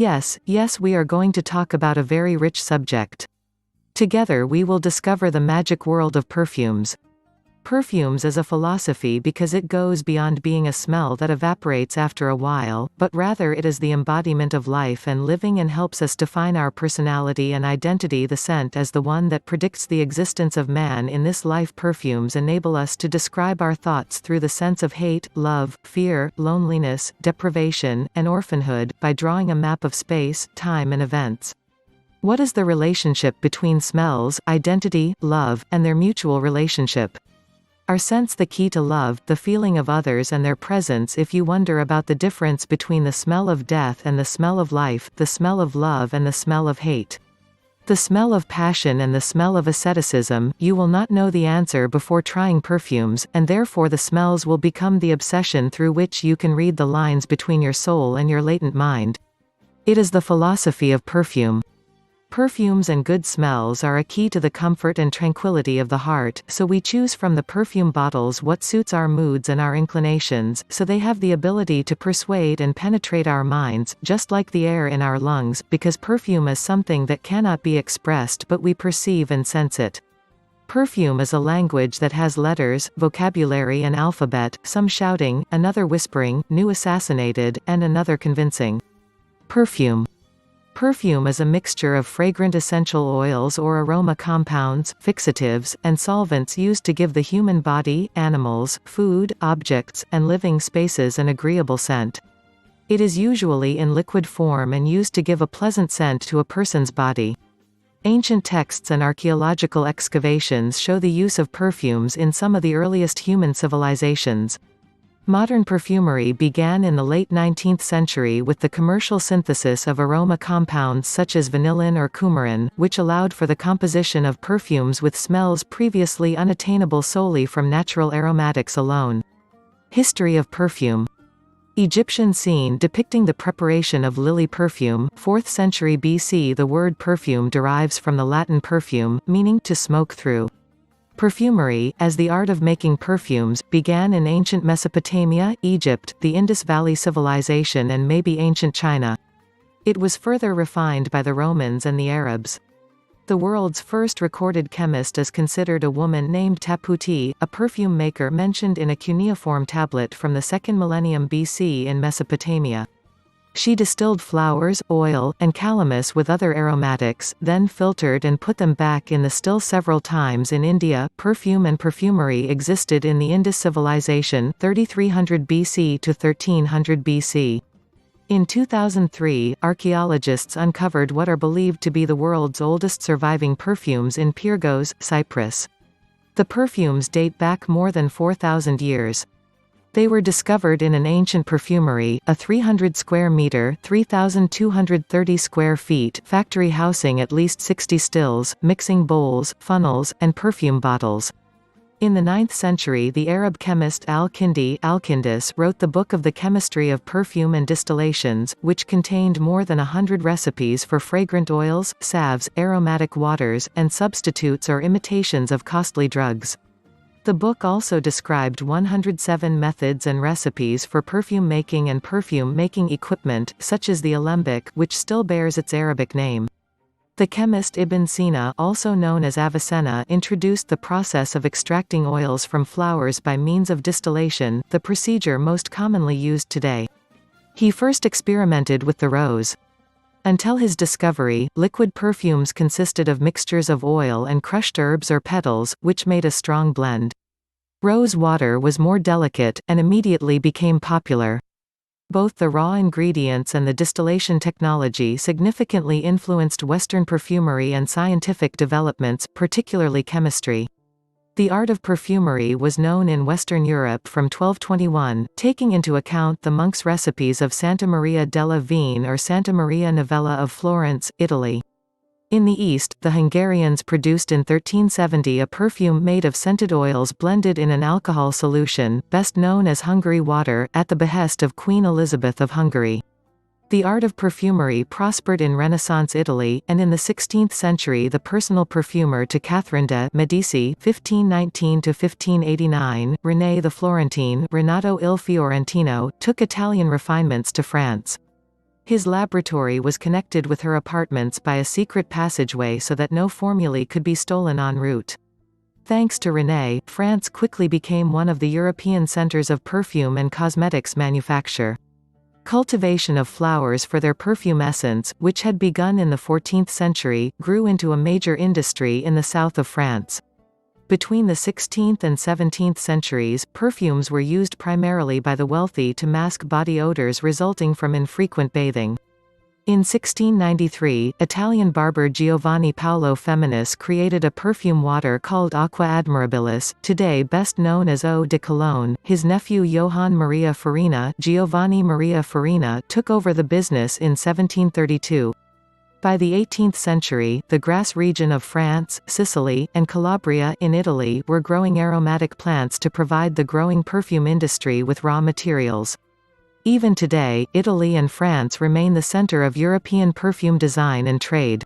Yes, we are going to talk about a very rich subject. Together we will discover the magic world of perfumes. Perfumes is a philosophy because it goes beyond being a smell that evaporates after a while, but rather it is the embodiment of life and living and helps us define our personality and identity. The scent is the one that predicts the existence of man in this life. Perfumes enable us to describe our thoughts through the sense of hate, love, fear, loneliness, deprivation, and orphanhood, by drawing a map of space, time and events. What is the relationship between smells, identity, love, and their mutual relationship? Are scents the key to love, the feeling of others and their presence? If you wonder about the difference between the smell of death and the smell of life, the smell of love and the smell of hate, the smell of passion and the smell of asceticism, you will not know the answer before trying perfumes, and therefore the smells will become the obsession through which you can read the lines between your soul and your latent mind. It is the philosophy of perfume. Perfumes and good smells are a key to the comfort and tranquility of the heart, so we choose from the perfume bottles what suits our moods and our inclinations, so they have the ability to persuade and penetrate our minds, just like the air in our lungs, because perfume is something that cannot be expressed but we perceive and sense it. Perfume is a language that has letters, vocabulary and alphabet, some shouting, another whispering, new assassinated, and another convincing. Perfume. Perfume is a mixture of fragrant essential oils or aroma compounds, fixatives, and solvents used to give the human body, animals, food, objects, and living spaces an agreeable scent. It is usually in liquid form and used to give a pleasant scent to a person's body. Ancient texts and archaeological excavations show the use of perfumes in some of the earliest human civilizations. Modern perfumery began in the late 19th century with the commercial synthesis of aroma compounds such as vanillin or coumarin, which allowed for the composition of perfumes with smells previously unattainable solely from natural aromatics alone. History of perfume. Egyptian scene depicting the preparation of lily perfume, 4th century BC. The word perfume derives from the Latin perfum, meaning to smoke through. Perfumery, as the art of making perfumes, began in ancient Mesopotamia, Egypt, the Indus Valley Civilization and maybe ancient China. It was further refined by the Romans and the Arabs. The world's first recorded chemist is considered a woman named Taputi, a perfume maker mentioned in a cuneiform tablet from the 2nd millennium BC in Mesopotamia. She distilled flowers, oil, and calamus with other aromatics, then filtered and put them back in the still several times. In India, perfume and perfumery existed in the Indus civilization 3300 BC to 1300 BC. In 2003, archaeologists uncovered what are believed to be the world's oldest surviving perfumes in Pyrgos, Cyprus. The perfumes date back more than 4,000 years. They were discovered in an ancient perfumery, a 300 square meter (3,230 square feet) factory housing at least 60 stills, mixing bowls, funnels, and perfume bottles. In the 9th century, the Arab chemist Al-Kindi wrote the Book of the Chemistry of Perfume and Distillations, which contained more than 100 recipes for fragrant oils, salves, aromatic waters, and substitutes or imitations of costly drugs. The book also described 107 methods and recipes for perfume making and perfume-making equipment, such as the alembic, which still bears its Arabic name. The chemist Ibn Sina, also known as Avicenna, introduced the process of extracting oils from flowers by means of distillation, the procedure most commonly used today. He first experimented with the rose. Until his discovery, liquid perfumes consisted of mixtures of oil and crushed herbs or petals, which made a strong blend. Rose water was more delicate, and immediately became popular. Both the raw ingredients and the distillation technology significantly influenced Western perfumery and scientific developments, particularly chemistry. The art of perfumery was known in Western Europe from 1221, taking into account the monks' recipes of Santa Maria della Vigne or Santa Maria Novella of Florence, Italy. In the East, the Hungarians produced in 1370 a perfume made of scented oils blended in an alcohol solution, best known as Hungary water, at the behest of Queen Elizabeth of Hungary. The art of perfumery prospered in Renaissance Italy, and in the 16th century the personal perfumer to Catherine de' Medici (1519–1589), René the Florentine, Renato il Fiorentino, took Italian refinements to France. His laboratory was connected with her apartments by a secret passageway so that no formulae could be stolen en route. Thanks to René, France quickly became one of the European centers of perfume and cosmetics manufacture. Cultivation of flowers for their perfume essence, which had begun in the 14th century, grew into a major industry in the south of France. Between the 16th and 17th centuries, perfumes were used primarily by the wealthy to mask body odors resulting from infrequent bathing. In 1693, Italian barber Giovanni Paolo Feminis created a perfume water called Aqua Admirabilis, today best known as Eau de Cologne. His nephew Johann Maria Farina, Giovanni Maria Farina, took over the business in 1732. By the 18th century, the Grasse region of France, Sicily, and Calabria in Italy were growing aromatic plants to provide the growing perfume industry with raw materials. Even today, Italy and France remain the center of European perfume design and trade.